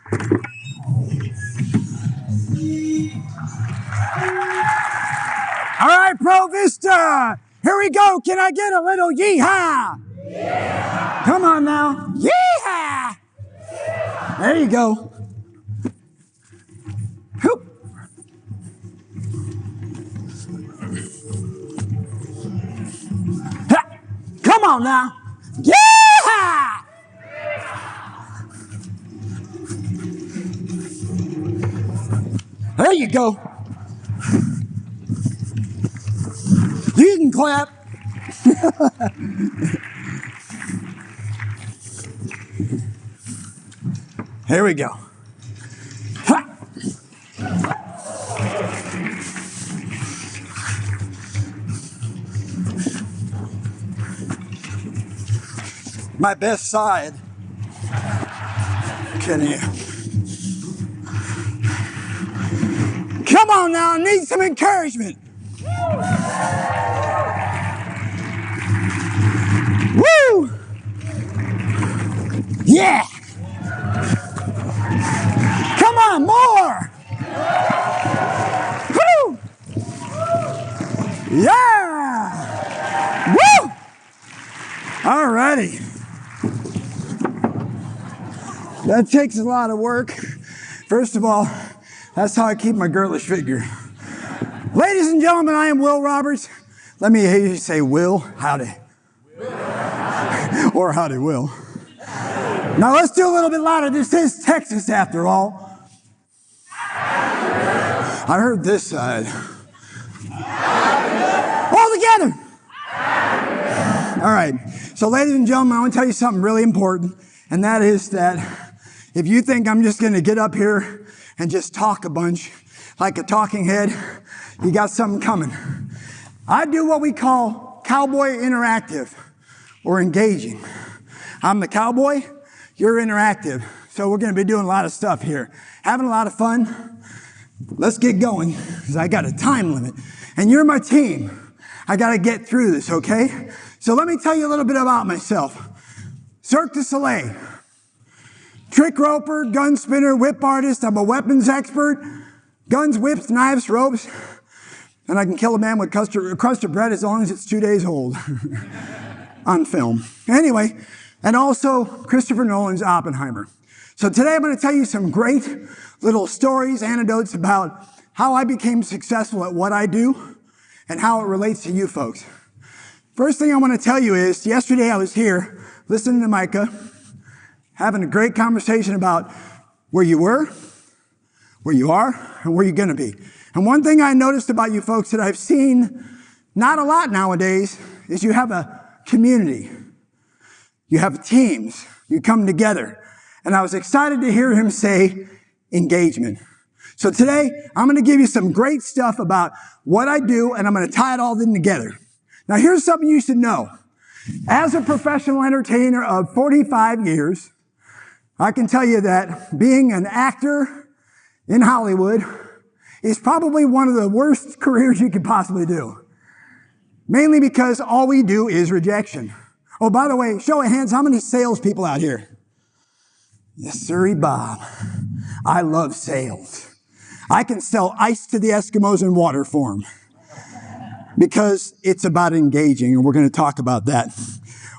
All right, Pro Vista, here we go. Can I get a little yeehaw? Yeah. Come on now. Yeehaw! There you go. Hoop. Ha. Come on now. Yeehaw! There you go. You can clap. Here we go. Ha. My best side. Can you? Come on now, I need some encouragement. Woo! Yeah! Come on, more! Woo! Yeah! Woo! All righty. That takes a lot of work. First of all, that's how I keep my girlish figure. Ladies and gentlemen, I am Will Roberts. Let me hear you say, Will, howdy. Or howdy, Will. Now let's do a little bit louder. This is Texas after all. I heard this side. All together. All right. So ladies and gentlemen, I want to tell you something really important. And that is that if you think I'm just going to get up here and just talk a bunch like a talking head, you got something coming. I do what we call cowboy interactive or engaging. I'm the cowboy, you're interactive. So we're going to be doing a lot of stuff here. Having a lot of fun. Let's get going because I got a time limit. And you're my team. I got to get through this, okay? So let me tell you a little bit about myself. Cirque du Soleil. Trick roper, gun spinner, whip artist. I'm a weapons expert. Guns, whips, knives, ropes. And I can kill a man with a crust of bread as long as it's 2 days old. On film. Anyway, and also Christopher Nolan's Oppenheimer. So today I'm going to tell you some great little stories, anecdotes about how I became successful at what I do and how it relates to you folks. First thing I want to tell you is, yesterday I was here listening to Micah, having a great conversation about where you were, where you are, and where you're going to be. And one thing I noticed about you folks that I've seen not a lot nowadays is you have a community. You have teams. You come together. And I was excited to hear him say engagement. So today, I'm going to give you some great stuff about what I do, and I'm going to tie it all in together. Now, here's something you should know. As a professional entertainer of 45 years, I can tell you that being an actor in Hollywood is probably one of the worst careers you could possibly do. Mainly because all we do is rejection. Oh, by the way, show of hands, how many salespeople out here? Yes, sirree, Bob. I love sales. I can sell ice to the Eskimos in water form because it's about engaging, and we're going to talk about that.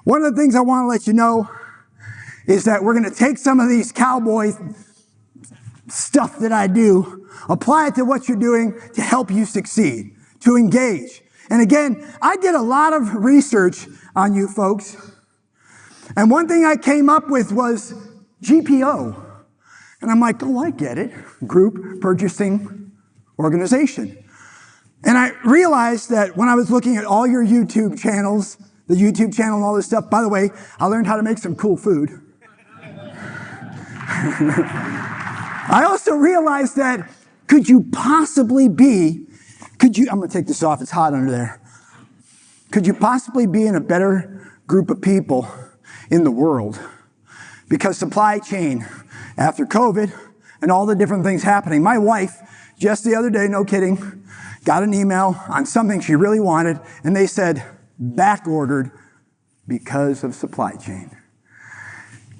One of the things I want to let you know is that we're going to take some of these cowboy stuff that I do, apply it to what you're doing to help you succeed, to engage. And again, I did a lot of research on you folks. And one thing I came up with was GPO. And I'm like, oh, I get it. Group Purchasing Organization. And I realized that when I was looking at all your YouTube channels, the YouTube channel and all this stuff, by the way, I learned how to make some cool food. I also realized that could you possibly be, I'm going to take this off, it's hot under there. Could you possibly be in a better group of people in the world? Because supply chain, after COVID and all the different things happening, my wife, just the other day, no kidding, got an email on something she really wanted, and they said, back ordered because of supply chain.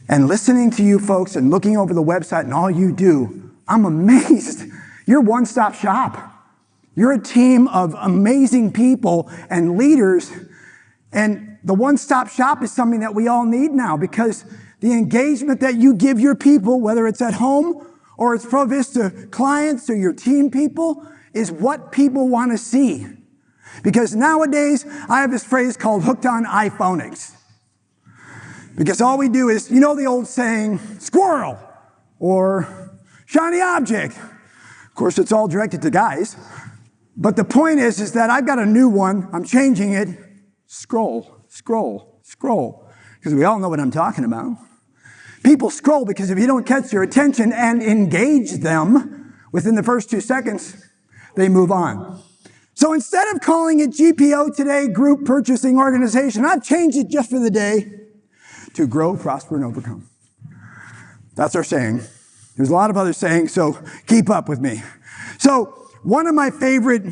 And listening to you folks and looking over the website and all you do, I'm amazed. You're one-stop shop. You're a team of amazing people and leaders. And the one-stop shop is something that we all need now, because the engagement that you give your people, whether it's at home or it's Pro Vista clients or your team people, is what people want to see. Because nowadays, I have this phrase called hooked on iPhonics. Because all we do is, you know the old saying, squirrel, or shiny object. Of course, it's all directed to guys. But the point is that I've got a new one. I'm changing it. Scroll, scroll, scroll. Because we all know what I'm talking about. People scroll because if you don't catch their attention and engage them within the first 2 seconds, they move on. So instead of calling it GPO today, Group Purchasing Organization, I've changed it just for the day to grow, prosper, and overcome. That's our saying. There's a lot of other sayings, so keep up with me. So one of my favorite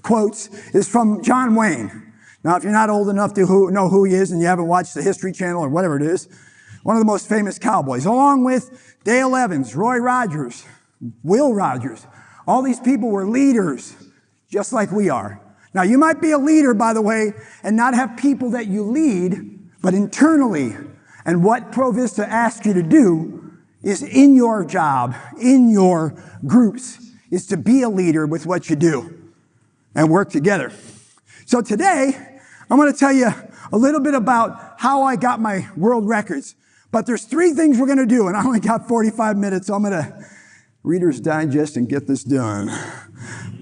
quotes is from John Wayne. Now, if you're not old enough to know who he is and you haven't watched the History Channel or whatever it is, one of the most famous cowboys, along with Dale Evans, Roy Rogers, Will Rogers. All these people were leaders, just like we are. Now, you might be a leader, by the way, and not have people that you lead, but internally. And what Pro Vista asks you to do is in your job, in your groups, is to be a leader with what you do and work together. So today, I'm going to tell you a little bit about how I got my world records. But there's 3 things we're going to do, and I only got 45 minutes, so I'm going to Reader's Digest and get this done.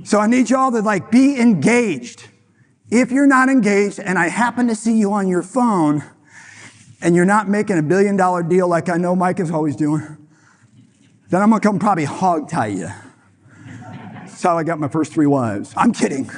So I need y'all to be engaged. If you're not engaged, and I happen to see you on your phone, and you're not making $1 billion deal like I know Mike is always doing, then I'm going to come probably hog tie you. That's how I got my first 3 wives. I'm kidding.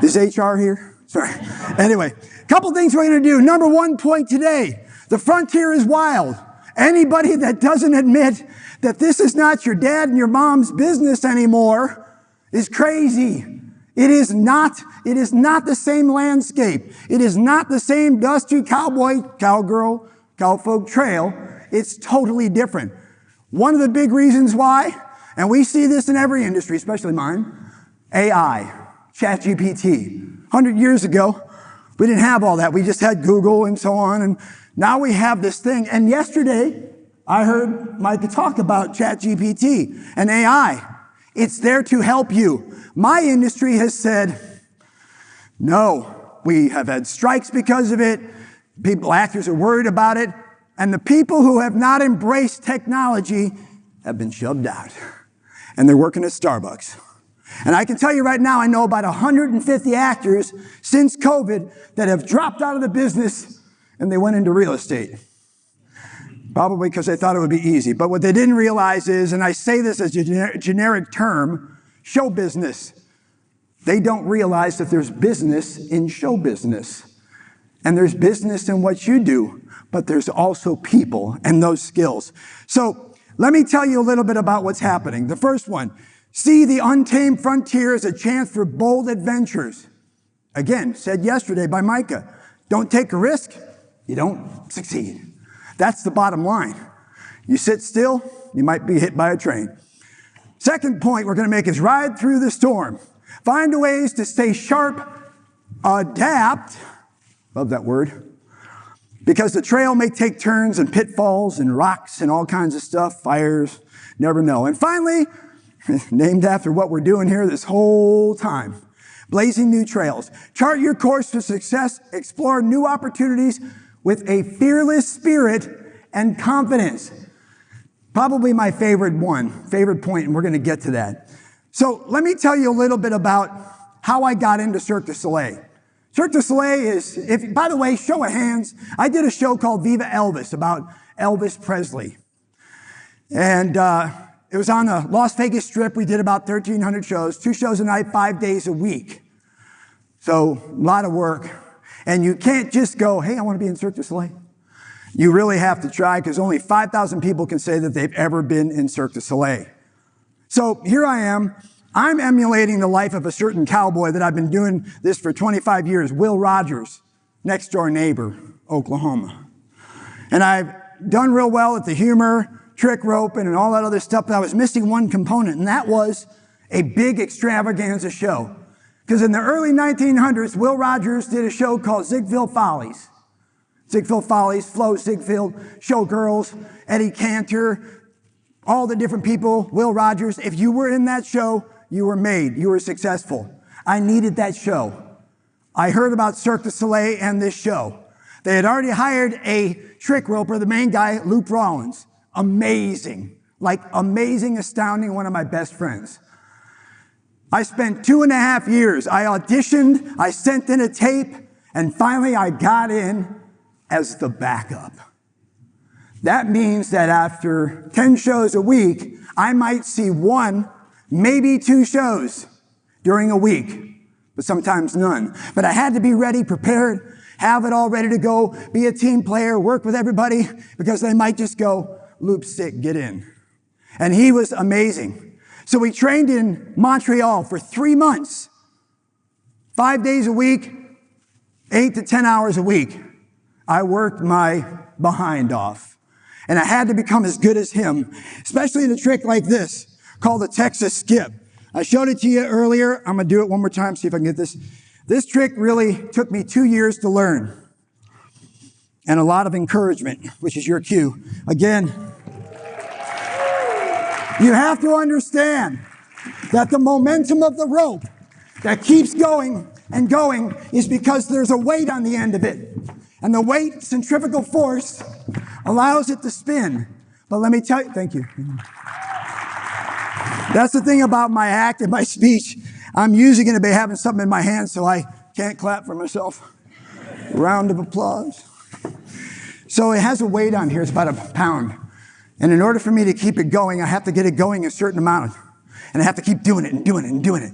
Is HR here? Sorry. Anyway, a couple things we're going to do. Number 1 point today. The frontier is wild. Anybody that doesn't admit that this is not your dad and your mom's business anymore is crazy. It is not the same landscape. It is not the same dusty cowboy, cowgirl, cowfolk trail. It's totally different. One of the big reasons why, and we see this in every industry, especially mine, AI, ChatGPT. 100 years ago, we didn't have all that. We just had Google and so on, and now we have this thing. And yesterday, I heard Mike talk about ChatGPT and AI. It's there to help you. My industry has said, no, we have had strikes because of it. Actors are worried about it. And the people who have not embraced technology have been shoved out. And they're working at Starbucks. And I can tell you right now, I know about 150 actors since COVID that have dropped out of the business and they went into real estate. Probably because they thought it would be easy. But what they didn't realize is, and I say this as a generic term, show business. They don't realize that there's business in show business. And there's business in what you do, but there's also people and those skills. So let me tell you a little bit about what's happening. The first one, see the untamed frontier as a chance for bold adventures. Again, said yesterday by Micah, don't take a risk, you don't succeed. That's the bottom line. You sit still, you might be hit by a train. Second point we're going to make is ride through the storm. Find ways to stay sharp, adapt, love that word, because the trail may take turns and pitfalls and rocks and all kinds of stuff, fires, never know. And finally, named after what we're doing here this whole time, blazing new trails. Chart your course to success, explore new opportunities with a fearless spirit and confidence. Probably my favorite point, and we're going to get to that. So let me tell you a little bit about how I got into Cirque du Soleil. Cirque du Soleil is, by the way, show of hands, I did a show called Viva Elvis about Elvis Presley. And it was on the Las Vegas Strip. We did about 1,300 shows, 2 shows a night, 5 days a week. So a lot of work. And you can't just go, hey, I want to be in Cirque du Soleil. You really have to try, because only 5,000 people can say that they've ever been in Cirque du Soleil. So here I am. I'm emulating the life of a certain cowboy that I've been doing this for 25 years, Will Rogers, next door neighbor, Oklahoma. And I've done real well at the humor, trick roping, and all that other stuff, but I was missing one component, and that was a big extravaganza show. Because in the early 1900s, Will Rogers did a show called Ziegfeld Follies. Ziegfeld Follies, Flo Ziegfeld, Showgirls, Eddie Cantor, all the different people, Will Rogers. If you were in that show, you were made, you were successful. I needed that show. I heard about Cirque du Soleil and this show. They had already hired a trick roper, the main guy, Luke Rollins. Amazing, like amazing, astounding, one of my best friends. I spent 2.5 years. I auditioned, I sent in a tape, and finally I got in as the backup. That means that after 10 shows a week, I might see 1, maybe 2 shows during a week, but sometimes none. But I had to be ready, prepared, have it all ready to go, be a team player, work with everybody, because they might just go, Loop's sick, get in. And he was amazing. So we trained in Montreal for 3 months, 5 days a week, 8 to 10 hours a week. I worked my behind off. And I had to become as good as him, especially in a trick like this, called the Texas Skip. I showed it to you earlier. I'm going to do it one more time, see if I can get this. This trick really took me 2 years to learn. And a lot of encouragement, which is your cue. Again, you have to understand that the momentum of the rope that keeps going and going is because there's a weight on the end of it. And the weight, centrifugal force, allows it to spin. But let me tell you, thank you. That's the thing about my act and my speech. I'm usually going to be having something in my hand, so I can't clap for myself. Round of applause. So it has a weight on here. It's about 1 pound. And in order for me to keep it going, I have to get it going a certain amount. And I have to keep doing it and doing it and doing it.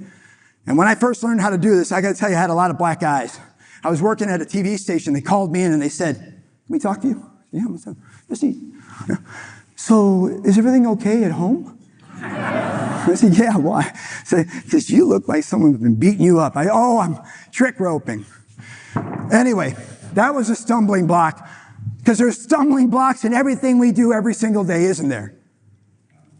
And when I first learned how to do this, I got to tell you, I had a lot of black eyes. I was working at a TV station. They called me in and they said, "Can we talk to you?" "Yeah, what's up?" "Yeah. So is everything okay at home?" I said, "Yeah, why?" I said, "Because you look like someone's been beating you up." I'm trick roping. Anyway, that was a stumbling block. Because there's stumbling blocks in everything we do every single day, isn't there?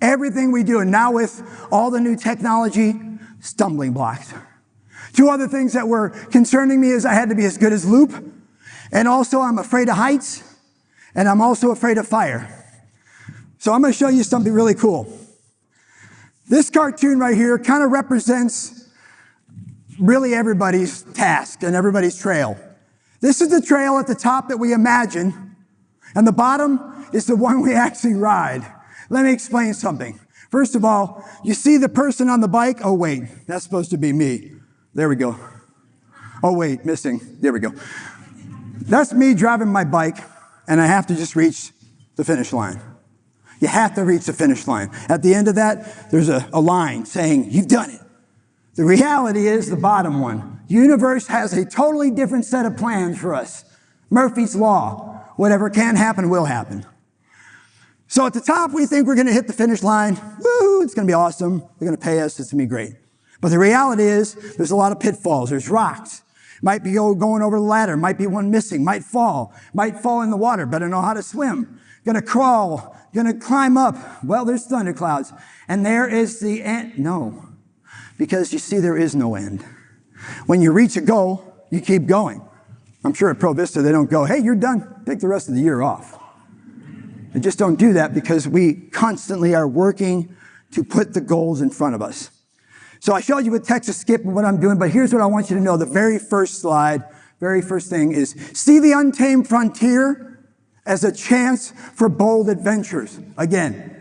Everything we do. And now with all the new technology, stumbling blocks. 2 other things that were concerning me is I had to be as good as Loop. And also I'm afraid of heights. And I'm also afraid of fire. So I'm going to show you something really cool. This cartoon right here kind of represents really everybody's task and everybody's trail. This is the trail at the top that we imagine. And the bottom is the one we actually ride. Let me explain something. First of all, you see the person on the bike? Oh, wait, that's supposed to be me. There we go. Oh, wait, missing. There we go. That's me driving my bike, and I have to just reach the finish line. You have to reach the finish line. At the end of that, there's a line saying, "You've done it." The reality is the bottom one. The universe has a totally different set of plans for us. Murphy's Law. Whatever can happen will happen. So at the top, we think we're going to hit the finish line. Woo, it's going to be awesome. They're going to pay us. It's going to be great. But the reality is there's a lot of pitfalls. There's rocks. Might be going over the ladder. Might be one missing. Might fall in the water. Better know how to swim. Going to crawl. Going to climb up. Well, there's thunderclouds. And there is the end. No. Because you see, there is no end. When you reach a goal, you keep going. I'm sure at Pro Vista, they don't go, "Hey, you're done. Take the rest of the year off." They just don't do that because we constantly are working to put the goals in front of us. So I showed you with Texas Skip and what I'm doing, but here's what I want you to know. The very first slide, very first thing is, see the untamed frontier as a chance for bold adventures. Again,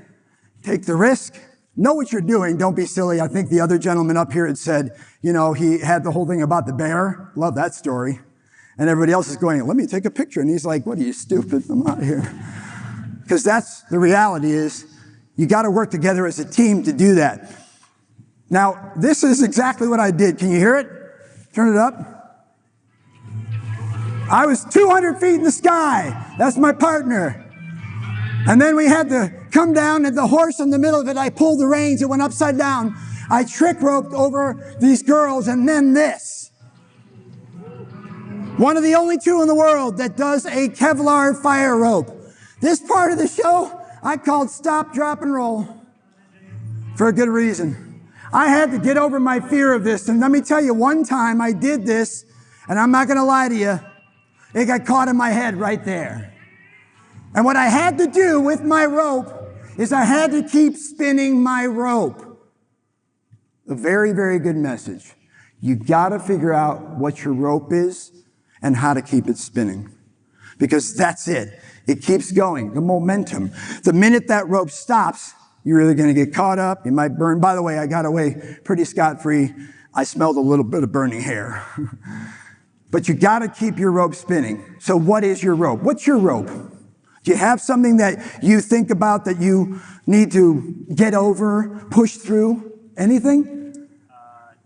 take the risk. Know what you're doing. Don't be silly. I think the other gentleman up here had said, he had the whole thing about the bear. Love that story. And everybody else is going, "Let me take a picture." And he's like, "What are you, stupid? I'm out of here." Because that's the reality is you got to work together as a team to do that. Now, this is exactly what I did. Can you hear it? Turn it up. I was 200 feet in the sky. That's my partner. And then we had to come down, and the horse in the middle of it, I pulled the reins. It went upside down. I trick roped over these girls, and then this. One of the only 2 in the world that does a Kevlar fire rope. This part of the show I called Stop, Drop, and Roll for a good reason. I had to get over my fear of this. And let me tell you, one time I did this, and I'm not going to lie to you, it got caught in my head right there. And what I had to do with my rope is I had to keep spinning my rope. A very, very good message. You got to figure out what your rope is and how to keep it spinning. Because that's it. It keeps going. The momentum. The minute that rope stops, you're either going to get caught up. You might burn. By the way, I got away pretty scot-free. I smelled a little bit of burning hair. But you got to keep your rope spinning. So what is your rope? What's your rope? Do you have something that you think about that you need to get over, push through? Anything?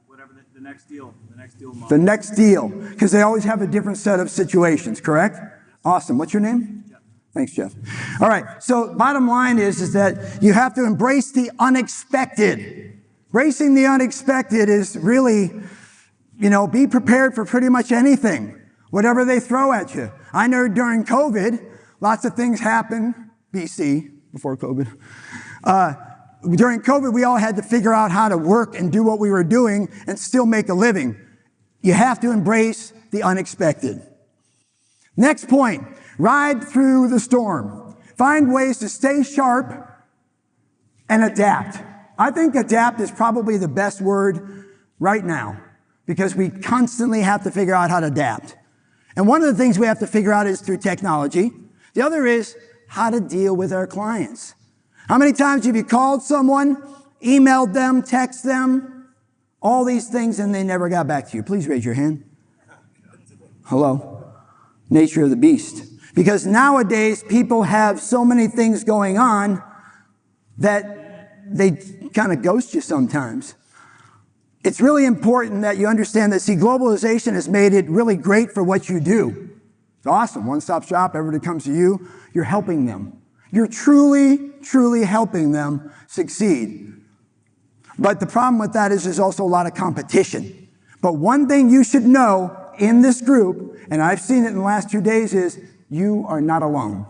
Whatever the next deal. The next deal. The next deal. Because they always have a different set of situations, correct? Awesome. What's your name? Jeff. Thanks, Jeff. All right. So bottom line is that you have to embrace the unexpected. Embracing the unexpected is really, be prepared for pretty much anything, whatever they throw at you. I know during COVID, lots of things happened, BC, before COVID. During COVID, we all had to figure out how to work and do what we were doing and still make a living. You have to embrace the unexpected. Next point, ride through the storm. Find ways to stay sharp and adapt. I think adapt is probably the best word right now because we constantly have to figure out how to adapt. And one of the things we have to figure out is through technology. The other is how to deal with our clients. How many times have you called someone, emailed them, texted them, all these things, and they never got back to you? Please raise your hand. Hello. Nature of the beast. Because nowadays, people have so many things going on that they kind of ghost you sometimes. It's really important that you understand that, globalization has made it really great for what you do. It's awesome. One-stop shop, everybody comes to you. You're helping them. You're truly, truly helping them succeed. But the problem with that is there's also a lot of competition. But one thing you should know in this group, and I've seen it in the last 2 days, is you are not alone.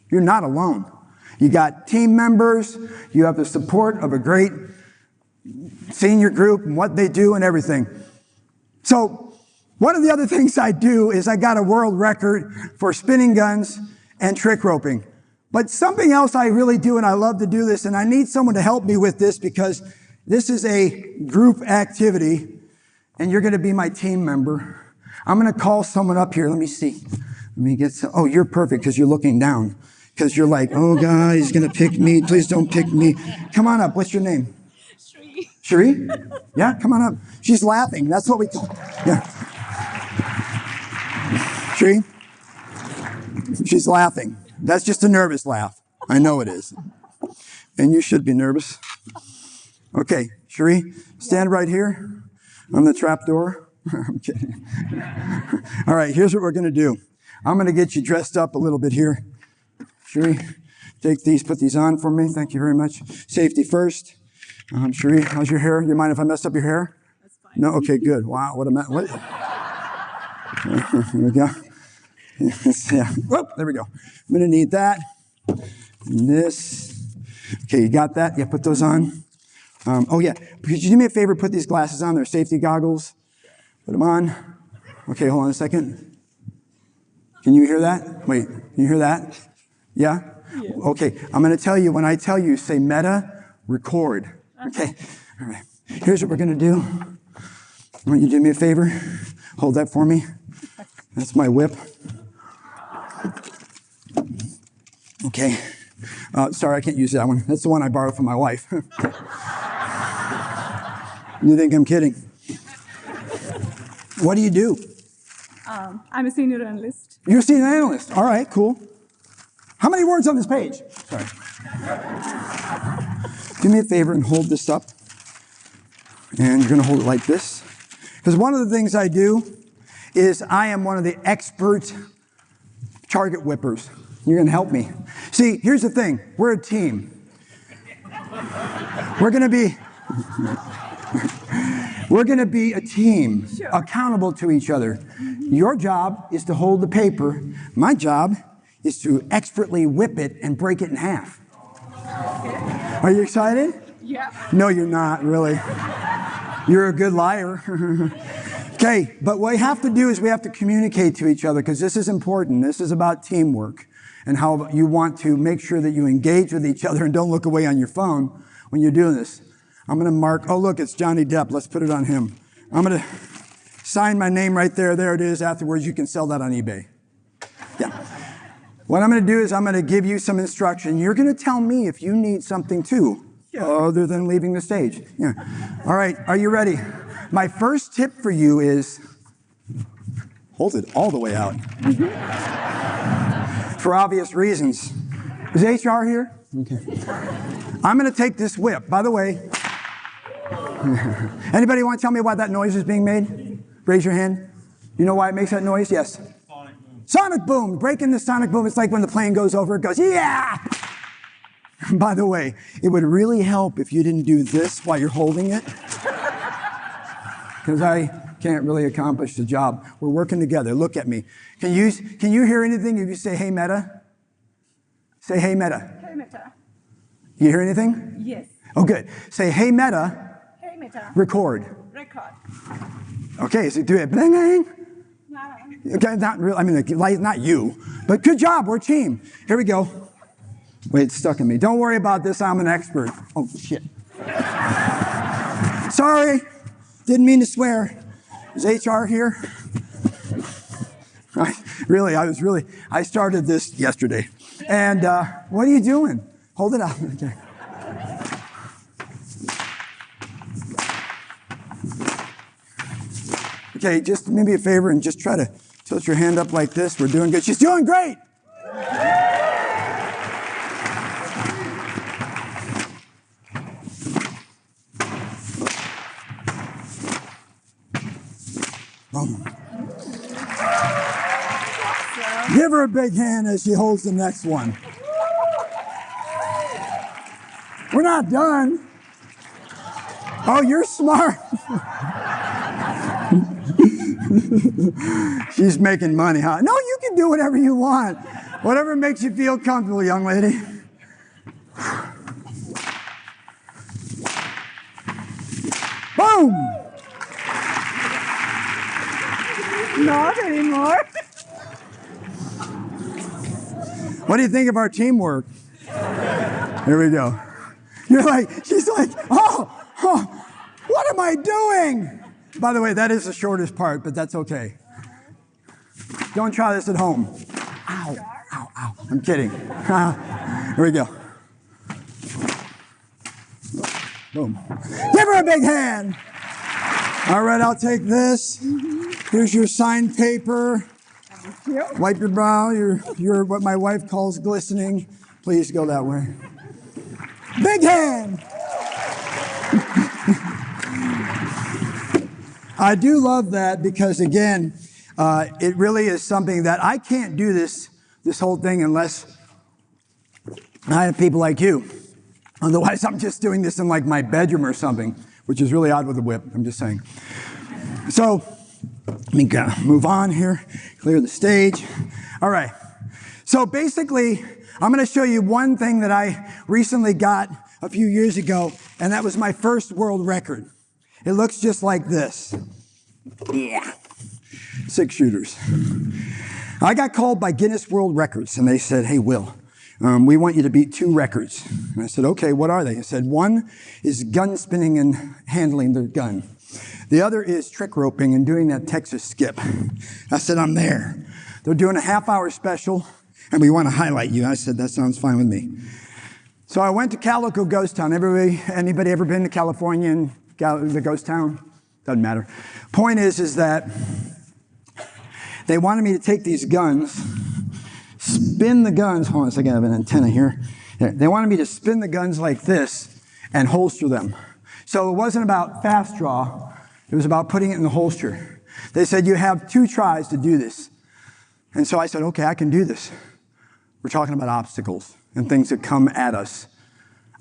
You're not alone. You got team members. You have the support of a great senior group and what they do and everything. So one of the other things I do is I got a world record for spinning guns and trick roping. But something else I really do, and I love to do this, and I need someone to help me with this because this is a group activity, and you're going to be my team member. I'm going to call someone up here. Let me see. Let me get some. Oh, you're perfect because you're looking down. Because you're like, oh, God, he's going to pick me. Please don't pick me. Come on up. What's your name? Sheree. Sheree? Yeah, come on up. She's laughing. That's what we call. Yeah. Sheree? She's laughing. That's just a nervous laugh. I know it is. And you should be nervous. Okay, Sheree, stand right here on the trap door. I'm kidding. All right, here's what we're going to do. I'm going to get you dressed up a little bit here. Sheree, take these, put these on for me. Thank you very much. Safety first. Sheree, how's your hair? You mind if I mess up your hair? That's fine. No? Okay, good. Wow, what a mess. What? Here we go. Yeah. Whoop, there we go. I'm going to need that. And this. Okay, you got that? Yeah, put those on. Oh, yeah. Could you do me a favor? Put these glasses on. They're safety goggles. Put them on. Okay, hold on a second. Can you hear that? Wait, can you hear that? Yeah? Yeah. Okay, I'm going to tell you. When I tell you, say meta, record. Okay? All right. Here's what we're going to do. I want you to do me a favor. Hold that for me. That's my whip. Okay. Sorry, I can't use that one. That's the one I borrowed from my wife. You think I'm kidding? What do you do? I'm a senior analyst. You're a senior analyst. All right, cool. How many words on this page? Sorry. Do me a favor and hold this up. And you're going to hold it like this. Because one of the things I do is I am one of the expert target whippers. You're going to help me. See, here's the thing. We're a team. We're going to be a team, accountable to each other. Your job is to hold the paper. My job is to expertly whip it and break it in half. Are you excited? Yeah. No, you're not, really. You're a good liar. Okay, but what we have to do is we have to communicate to each other because this is important. This is about teamwork and how you want to make sure that you engage with each other and don't look away on your phone when you're doing this. I'm going to mark, oh, look, it's Johnny Depp. Let's put it on him. I'm going to sign my name right there. There it is. Afterwards, you can sell that on eBay. Yeah. What I'm going to do is I'm going to give you some instruction. You're going to tell me if you need something too, other than leaving the stage. Yeah. All right, are you ready? My first tip for you is hold it all the way out. For obvious reasons. Is HR here? Okay. I'm going to take this whip. By the way, anybody want to tell me why that noise is being made? Raise your hand. You know why it makes that noise? Yes. Sonic boom. Sonic boom. Breaking the sonic boom. It's like when the plane goes over, it goes, yeah! By the way, it would really help if you didn't do this while you're holding it. Because I can't really accomplish the job. We're working together. Look at me. Can you hear anything if you say, hey, Meta? Say, hey, Meta. Hey, Meta. You hear anything? Yes. Oh, good. Say, hey, Meta. Hey, Meta. Record. Record. Okay, so do it. Bang, bang. Wow. Okay, not real. I mean, not you, but good job. We're a team. Here we go. Wait, it's stuck in me. Don't worry about this. I'm an expert. Oh, shit. Sorry. Didn't mean to swear. Is HR here? I started this yesterday. And what are you doing? Hold it up. Okay. Okay, just do me a favor and just try to tilt your hand up like this. We're doing good. She's doing great. Give her a big hand as she holds the next one. We're not done. Oh, you're smart. She's making money, huh? No, you can do whatever you want. Whatever makes you feel comfortable, young lady. Boom! Not anymore. What do you think of our teamwork? Here we go. She's like, oh, what am I doing? By the way, that is the shortest part, but that's okay. Don't try this at home. Ow, ow, ow. I'm kidding. Here we go. Boom. Give her a big hand. All right, I'll take this. Here's your signed paper. Thank you. Wipe your brow. You're what my wife calls glistening. Please go that way. Big hand. I do love that because, again, it really is something that I can't do this whole thing unless I have people like you. Otherwise, I'm just doing this in like my bedroom or something, which is really odd with a whip. I'm just saying. So let me move on here, clear the stage. All right. So basically, I'm going to show you one thing that I recently got a few years ago, and that was my first world record. It looks just like this. Yeah. 6 shooters. I got called by Guinness World Records, and they said, hey, Will, we want you to beat 2 records. And I said, okay, what are they? They said, one is gun spinning and handling the gun. The other is trick roping and doing that Texas skip. I said, I'm there. They're doing a half-hour special, and we want to highlight you. I said, that sounds fine with me. So I went to Calico Ghost Town. Anybody ever been to California and the ghost town? Doesn't matter. Point is that they wanted me to take these guns, spin the guns. Hold on a second, I have an antenna here. They wanted me to spin the guns like this and holster them. So it wasn't about fast draw. It was about putting it in the holster. They said, you have 2 tries to do this. And so I said, okay, I can do this. We're talking about obstacles and things that come at us.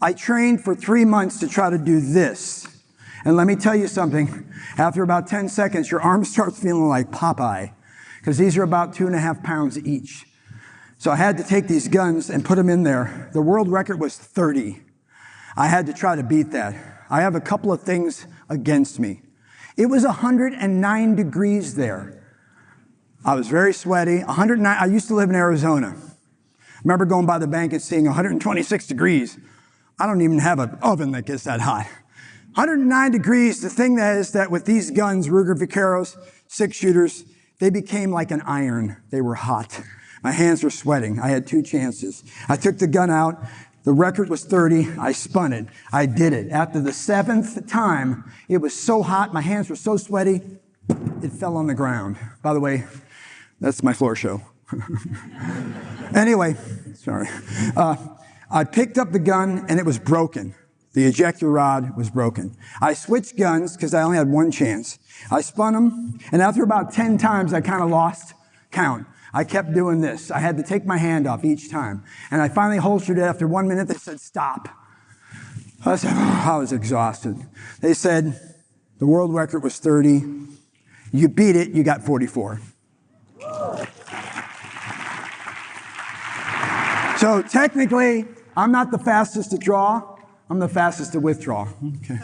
I trained for 3 months to try to do this. And let me tell you something. After about 10 seconds, your arm starts feeling like Popeye, because these are about 2.5 pounds each. So I had to take these guns and put them in there. The world record was 30. I had to try to beat that. I have a couple of things against me. It was 109 degrees there. I was very sweaty. 109. I used to live in Arizona. Remember going by the bank and seeing 126 degrees. I don't even have an oven that gets that hot. 109 degrees. The thing that is that with these guns, Ruger Vaqueros, 6-shooters, they became like an iron. They were hot. My hands were sweating. I had 2 chances. I took the gun out. The record was 30. I spun it. I did it. After the 7th time, it was so hot. My hands were so sweaty, it fell on the ground. By the way, that's my floor show. Anyway, sorry. I picked up the gun and it was broken. The ejector rod was broken. I switched guns because I only had 1 chance. I spun them, and after about 10 times, I kind of lost count. I kept doing this. I had to take my hand off each time. And I finally holstered it. After 1 minute, they said, stop. I said, I was exhausted. They said, the world record was 30. You beat it, you got 44. So technically, I'm not the fastest to draw. I'm the fastest to withdraw. Okay.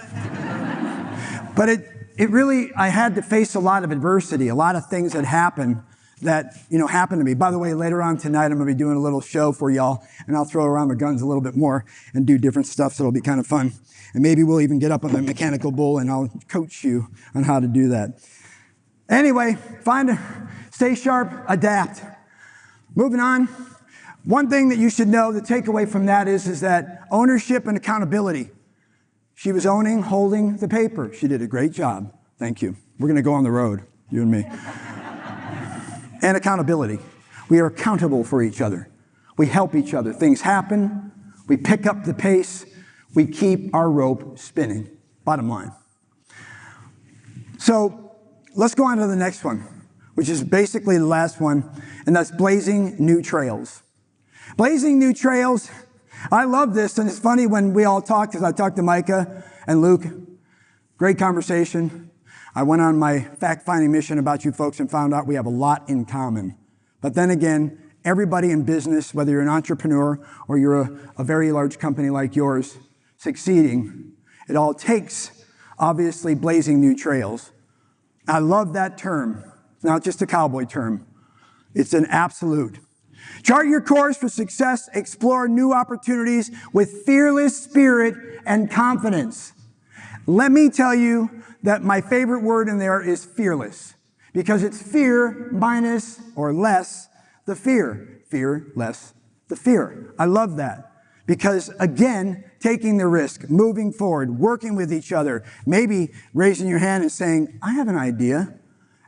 But it really, I had to face a lot of adversity, a lot of things that happened happened to me. By the way, later on tonight, I'm going to be doing a little show for y'all, and I'll throw around the guns a little bit more and do different stuff, so it'll be kind of fun. And maybe we'll even get up on the mechanical bull, and I'll coach you on how to do that. Anyway, stay sharp, adapt. Moving on. One thing that you should know, the takeaway from that is that ownership and accountability. She was holding the paper. She did a great job. Thank you. We're going to go on the road, you and me. And accountability. We are accountable for each other. We help each other. Things happen. We pick up the pace. We keep our rope spinning. Bottom line. So let's go on to the next one, which is basically the last one, and that's blazing new trails. Blazing new trails. I love this, and it's funny when we all talk, because I talked to Micah and Luke. Great conversation. I went on my fact-finding mission about you folks and found out we have a lot in common. But then again, everybody in business, whether you're an entrepreneur or you're a very large company like yours, succeeding, it all takes, obviously, blazing new trails. I love that term. It's not just a cowboy term. It's an absolute. Chart your course for success, explore new opportunities with fearless spirit and confidence. Let me tell you that my favorite word in there is fearless, because it's fear minus or less the fear. Fear less the fear. I love that, because again, taking the risk, moving forward, working with each other, maybe raising your hand and saying, I have an idea,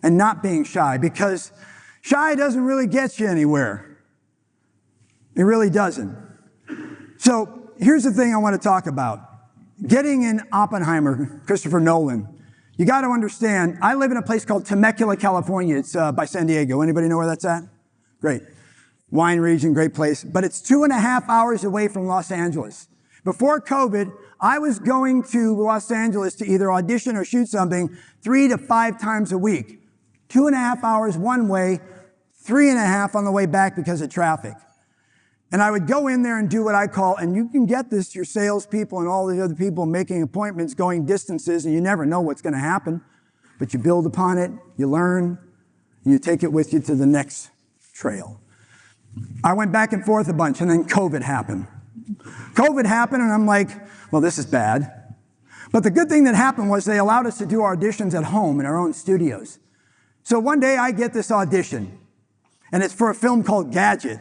and not being shy, because shy doesn't really get you anywhere. It really doesn't. So here's the thing I want to talk about. Getting in Oppenheimer, Christopher Nolan. You got to understand, I live in a place called Temecula, California. It's by San Diego. Anybody know where that's at? Great. Wine region, great place. But it's 2.5 hours away from Los Angeles. Before COVID, I was going to Los Angeles to either audition or shoot something 3 to 5 times a week. 2.5 hours one way, 3.5 on the way back because of traffic. And I would go in there and do what I call, and you can get this, your salespeople and all the other people making appointments, going distances, and you never know what's going to happen. But you build upon it, you learn, and you take it with you to the next trail. I went back and forth a bunch, and then COVID happened. COVID happened, and I'm like, well, this is bad. But the good thing that happened was they allowed us to do auditions at home in our own studios. So one day I get this audition, and it's for a film called Gadget.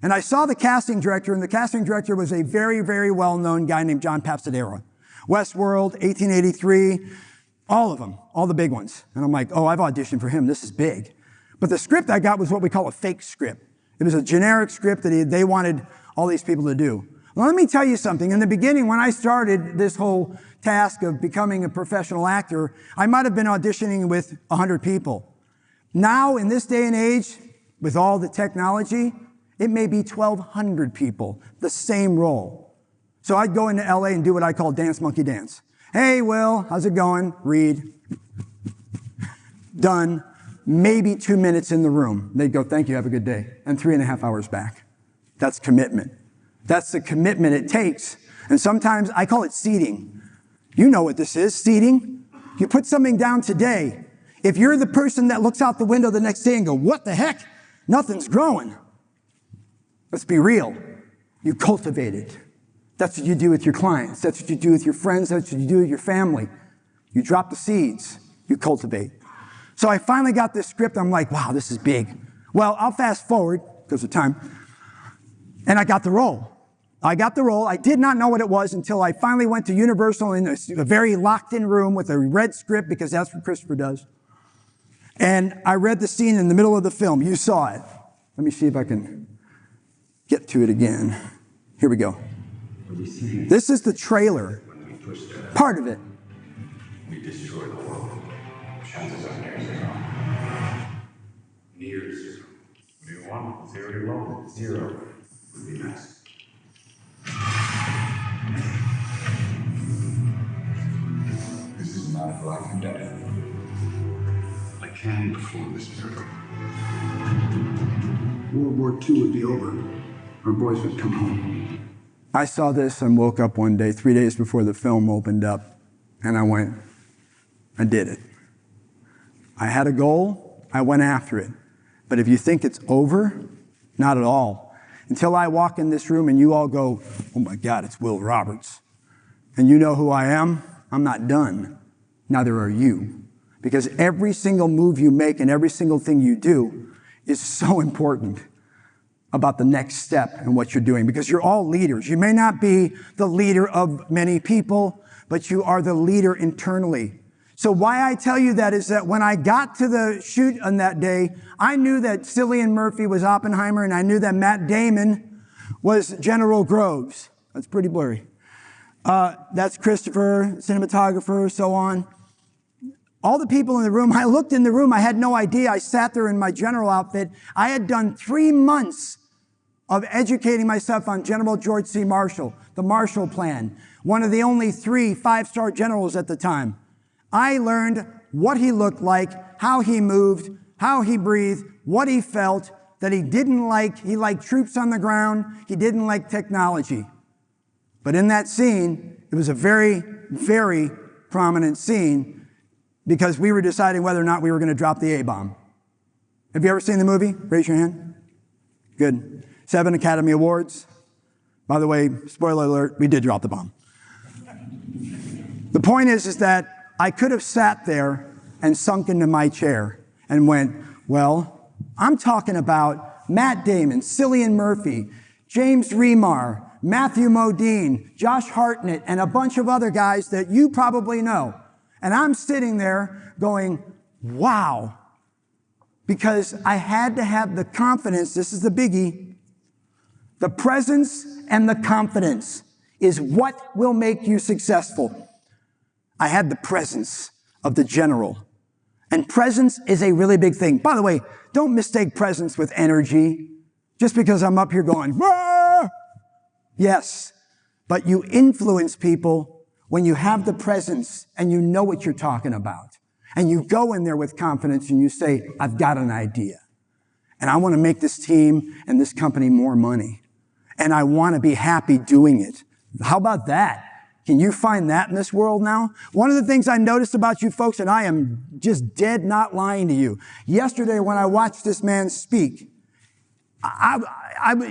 And I saw the casting director, and the casting director was a very, very well-known guy named John Papsadero. Westworld, 1883, all of them, all the big ones. And I'm like, oh, I've auditioned for him. This is big. But the script I got was what we call a fake script. It was a generic script that they wanted all these people to do. Well, let me tell you something. In the beginning, when I started this whole task of becoming a professional actor, I might have been auditioning with 100 people. Now, in this day and age, with all the technology, it may be 1,200 people, the same role. So I'd go into LA and do what I call dance monkey dance. Hey, Will, how's it going? Read. Done. maybe 2 minutes in the room. They'd go, thank you, have a good day, and 3.5 hours back. That's commitment. That's the commitment it takes. And sometimes I call it seeding. You know what this is, seeding. You put something down today. If you're the person that looks out the window the next day and go, what the heck? Nothing's growing. Let's be real. You cultivate it. That's what you do with your clients. That's what you do with your friends. That's what you do with your family. You drop the seeds. You cultivate. So I finally got this script. I'm like, wow, this is big. Well, I'll fast forward because of time. And I got the role. I did not know what it was until I finally went to Universal in a very locked-in room with a red script, because that's what Christopher does. And I read the scene in the middle of the film. You saw it. Let me see if I can get to it again. Here we go. This is the trailer. Part of it. We destroy the world. Chances are near zero. Near zero. What do you want? 0 to low? 0 would be nice. This is not life and death. I can perform this miracle. World War II would be over. Our boys would come home. I saw this and woke up one day, 3 days before the film opened up, and I went, I did it. I had a goal, I went after it. But if you think it's over, not at all. Until I walk in this room and you all go, oh my God, it's Will Roberts. And you know who I am, I'm not done. Neither are you. Because every single move you make and every single thing you do is so important about the next step and what you're doing. Because you're all leaders. You may not be the leader of many people, but you are the leader internally. So why I tell you that is that when I got to the shoot on that day, I knew that Cillian Murphy was Oppenheimer, and I knew that Matt Damon was General Groves. That's pretty blurry. That's Christopher, cinematographer, so on. All the people in the room, I looked in the room, I had no idea. I sat there in my general outfit. I had done 3 months of educating myself on General George C. Marshall, the Marshall Plan, one of the only 3 5-star generals at the time. I learned what he looked like, how he moved, how he breathed, what he felt, that he didn't like. He liked troops on the ground. He didn't like technology. But in that scene, it was a very, very prominent scene because we were deciding whether or not we were going to drop the A-bomb. Have you ever seen the movie? Raise your hand. Good. 7 Academy Awards. By the way, spoiler alert, we did drop the bomb. The point is that I could have sat there and sunk into my chair and went, well, I'm talking about Matt Damon, Cillian Murphy, James Remar, Matthew Modine, Josh Hartnett, and a bunch of other guys that you probably know. And I'm sitting there going, wow, because I had to have the confidence. This is the biggie. The presence and the confidence is what will make you successful. I had the presence of the general. And presence is a really big thing. By the way, don't mistake presence with energy. Just because I'm up here going, wah! Yes, but you influence people when you have the presence and you know what you're talking about. And you go in there with confidence and you say, I've got an idea. And I want to make this team and this company more money. And I want to be happy doing it. How about that? Can you find that in this world now? One of the things I noticed about you folks, and I am just dead not lying to you. Yesterday when I watched this man speak,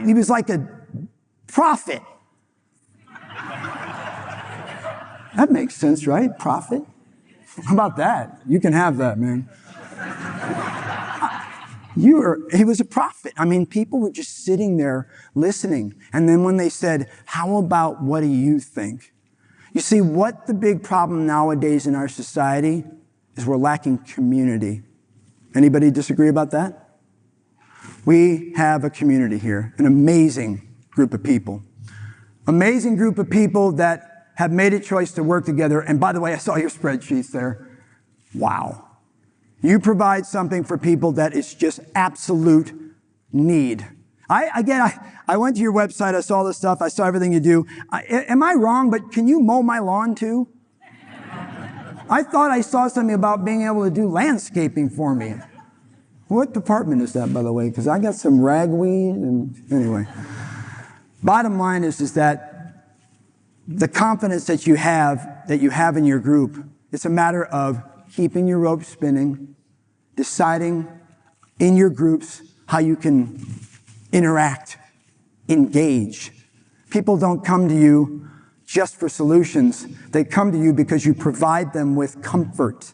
he was like a prophet. That makes sense, right? Prophet? How about that? You can have that, man. He was a prophet. I mean, people were just sitting there listening. And then when they said, how about what do you think? You see, what the big problem nowadays in our society is we're lacking community. Anybody disagree about that? We have a community here, an amazing group of people. Amazing group of people that have made a choice to work together. And by the way, I saw your spreadsheets there. Wow. You provide something for people that is just absolute need. I went to your website, I saw this stuff, I saw everything you do. Am I wrong, but can you mow my lawn too? I thought I saw something about being able to do landscaping for me. What department is that, by the way? Because I got some ragweed and anyway. Bottom line is that the confidence that you have in your group, it's a matter of keeping your rope spinning, deciding in your groups how you can interact, engage. People don't come to you just for solutions. They come to you because you provide them with comfort.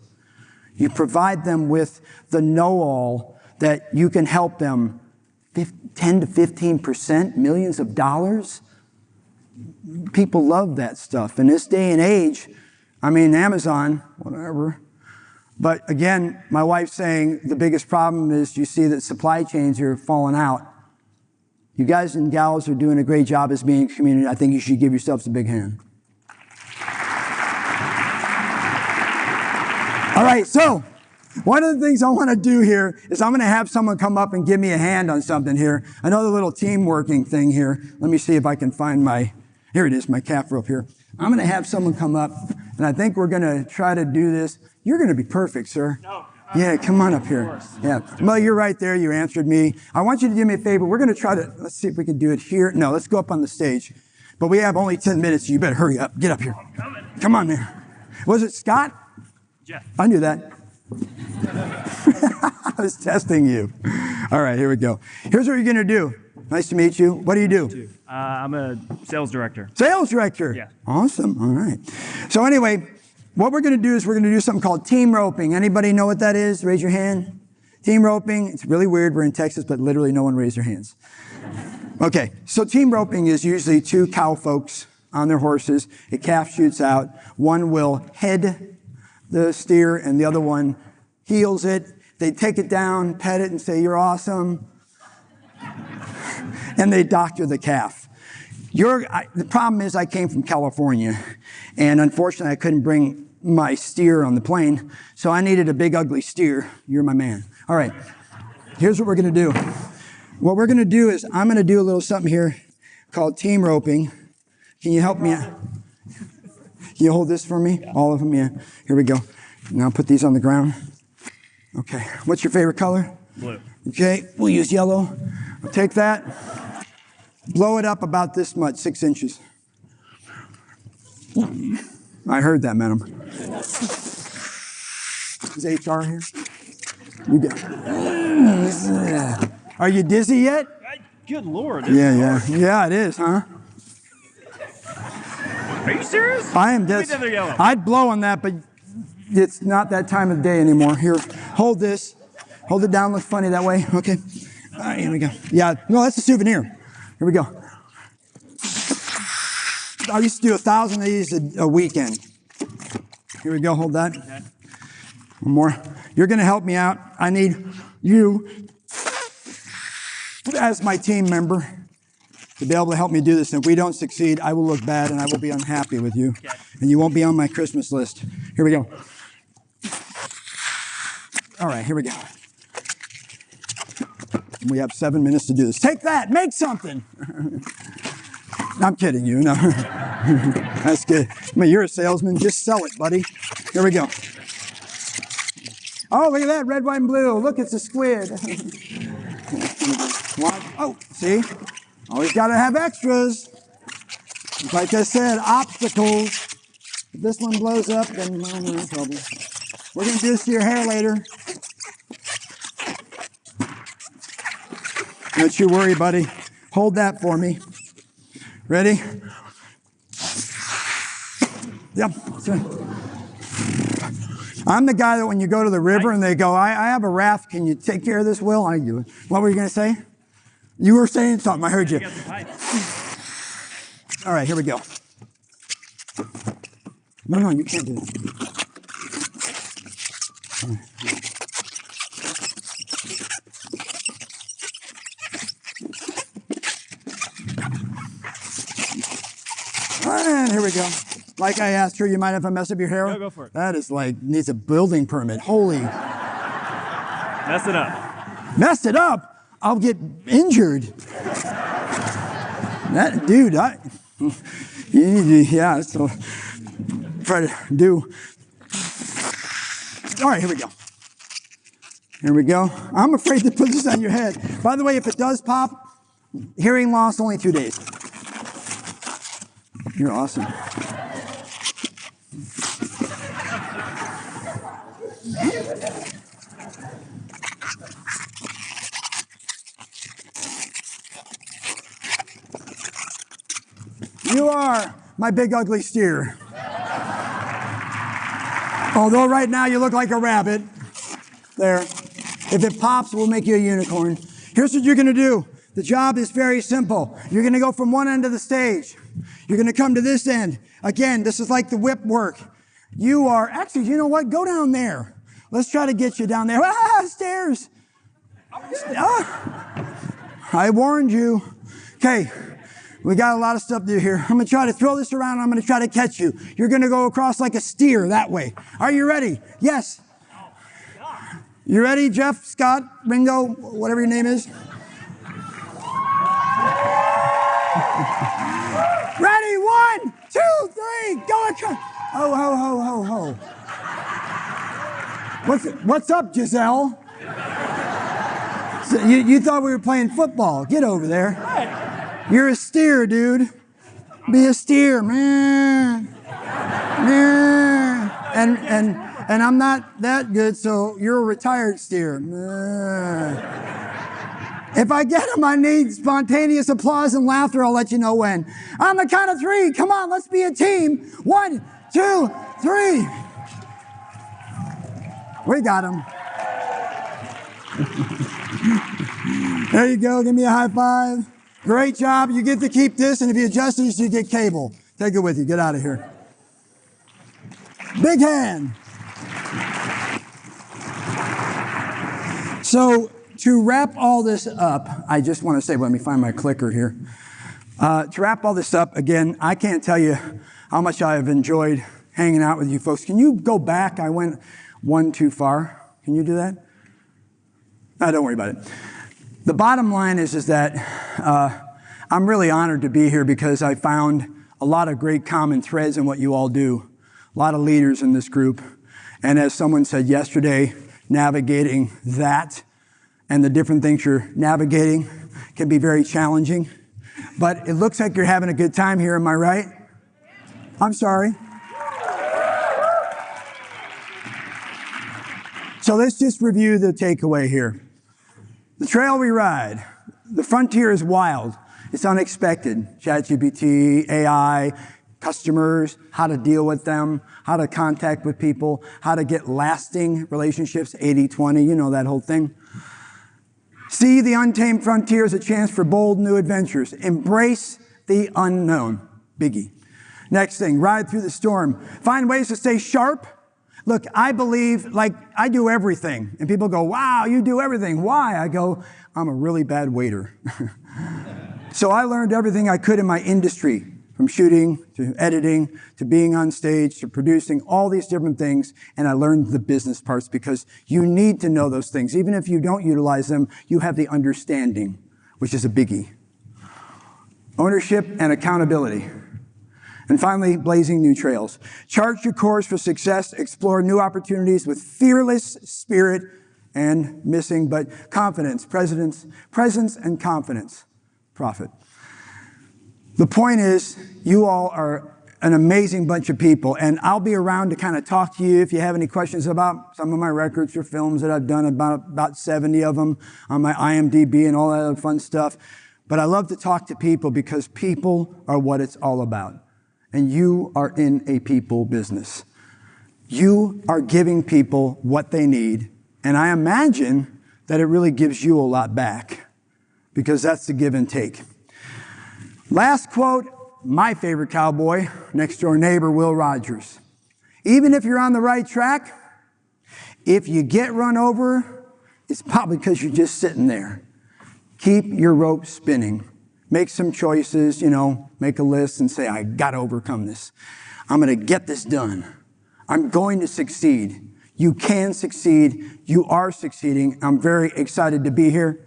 You provide them with the know-all that you can help them 10 to 15%, millions of dollars. People love that stuff. In this day and age, I mean, Amazon, whatever. But again, my wife's saying the biggest problem is you see that supply chains are falling out. You guys and gals are doing a great job as being a community. I think you should give yourselves a big hand. All right, so one of the things I want to do here is I'm going to have someone come up and give me a hand on something here. Another little team working thing here. Let me see if I can find here it is, my calf rope here. I'm going to have someone come up, and I think we're going to try to do this. You're going to be perfect, sir. No. Yeah, come on up here. Yeah. Well, you're right there. You answered me. I want you to do me a favor. We're going to try to, let's see if we can do it here. No, let's go up on the stage. But we have only 10 minutes, so you better hurry up. Get up here. Come on there. Was it Scott? Jeff. I knew that. I was testing you. All right, here we go. Here's what you're going to do. Nice to meet you. What do you do? I'm a sales director. Sales director. Yeah. Awesome. All right. So anyway, what we're going to do is we're going to do something called team roping. Anybody know what that is? Raise your hand. Team roping. It's really weird. We're in Texas, but literally no one raised their hands. Okay. So team roping is usually two cow folks on their horses. A calf shoots out. One will head the steer and the other one heels it. They take it down, pet it, and say, "You're awesome." And they doctor the calf. The problem is I came from California, and unfortunately I couldn't bring my steer on the plane, so I needed a big ugly steer. You're my man. All right, here's what we're going to do. What we're going to do is I'm going to do a little something here called team roping. Can you help me out? Can you hold this for me? All of them, yeah. Here we go. Now put these on the ground. Okay, what's your favorite color? Blue. Okay, we'll use yellow. I'll take that. Blow it up about this much, 6 inches. I heard that, madam. Is HR here? You get. Are you dizzy yet? Good Lord. Yeah, it is, huh? Are you serious? I am Give me the other yellow. I'd blow on that, but it's not that time of day anymore. Here, hold this. Hold it down. Looks funny that way. Okay. All right, here we go. Yeah, no, that's a souvenir. Here we go. I used to do 1,000 of these a weekend. Here we go. Hold that. Okay. One more. You're going to help me out. I need you as my team member to be able to help me do this. And if we don't succeed, I will look bad and I will be unhappy with you. Okay. And you won't be on my Christmas list. Here we go. All right, here we go. We have 7 minutes to do this. Take that, make something. I'm kidding you, no. That's good. I mean, you're a salesman, just sell it, buddy. Here we go. Oh, look at that, red, white, and blue. Look, it's a squid. Oh, see? Always got to have extras. Like I said, obstacles. If this one blows up, then we're in trouble. We're going to do this to your hair later. Don't you worry, buddy. Hold that for me. Ready? Yep. I'm the guy that when you go to the river and they go, I have a raft. Can you take care of this, Will? I do it. What were you going to say? You were saying something. I heard you. All right, here we go. No, you can't do it. And here we go. Like I asked her, you mind if I mess up your hair? No, go for it. That is like, needs a building permit. Holy. Mess it up. Mess it up? I'll get injured. That, dude, you need to, yeah, so try to do. All right, here we go. Here we go. I'm afraid to put this on your head. By the way, if it does pop, hearing loss, only 2 days. You're awesome. You are my big ugly steer. Although right now you look like a rabbit. There. If it pops, we'll make you a unicorn. Here's what you're going to do. The job is very simple. You're going to go from one end of the stage. You're going to come to this end. Again, this is like the whip work. You are, actually, you know what? Go down there. Let's try to get you down there. Ah, stairs. I warned you. Okay, we got a lot of stuff to do here. I'm going to try to throw this around. I'm going to try to catch you. You're going to go across like a steer that way. Are you ready? Yes. You ready, Jeff, Scott, Ringo, whatever your name is? Ready? 1, 2, 3, go across. Ho, ho, ho, ho, ho. What's up, Giselle? So you thought we were playing football. Get over there. You're a steer, dude. Be a steer, man. Man. And I'm not that good, so you're a retired steer. If I get them, I need spontaneous applause and laughter. I'll let you know when. On the count of 3, come on, let's be a team. 1, 2, 3. We got him. There you go. Give me a high five. Great job. You get to keep this, and if you adjust this, you get cable. Take it with you. Get out of here. Big hand. So to wrap all this up, I just want to say, let me find my clicker here. To wrap all this up, again, I can't tell you how much I have enjoyed hanging out with you folks. Can you go back? I went one too far. Can you do that? No, don't worry about it. The bottom line is that I'm really honored to be here because I found a lot of great common threads in what you all do. A lot of leaders in this group. And as someone said yesterday, navigating that and the different things you're navigating can be very challenging. But it looks like you're having a good time here, am I right? I'm sorry. So let's just review the takeaway here. The trail we ride, the frontier is wild. It's unexpected. ChatGPT, AI, customers, how to deal with them, how to contact with people, how to get lasting relationships, 80-20, you know that whole thing. See the untamed frontier as a chance for bold new adventures. Embrace the unknown. Biggie. Next thing, ride through the storm. Find ways to stay sharp. Look, I believe, like, I do everything. And people go, wow, you do everything. Why? I go, I'm a really bad waiter. So I learned everything I could in my industry, from shooting to editing to being on stage to producing, all these different things. And I learned the business parts because you need to know those things. Even if you don't utilize them, you have the understanding, which is a biggie. Ownership and accountability. And finally, blazing new trails. Chart your course for success, explore new opportunities with fearless spirit and missing, but confidence, presence and confidence. Profit. The point is, you all are an amazing bunch of people, and I'll be around to kind of talk to you if you have any questions about some of my records or films that I've done, about 70 of them on my IMDb and all that other fun stuff. But I love to talk to people because people are what it's all about. And you are in a people business. You are giving people what they need, and I imagine that it really gives you a lot back because that's the give and take. Last quote, my favorite cowboy, next door neighbor, Will Roberts. Even if you're on the right track, if you get run over, it's probably because you're just sitting there. Keep your rope spinning. Make some choices, make a list and say, I got to overcome this. I'm going to get this done. I'm going to succeed. You can succeed. You are succeeding. I'm very excited to be here.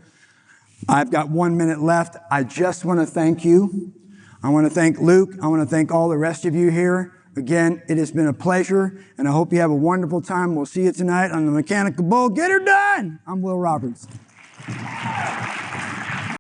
I've got 1 minute left. I just want to thank you. I want to thank Luke. I want to thank all the rest of you here. Again, it has been a pleasure, and I hope you have a wonderful time. We'll see you tonight on the Mechanical Bull. Get her done! I'm Will Roberts.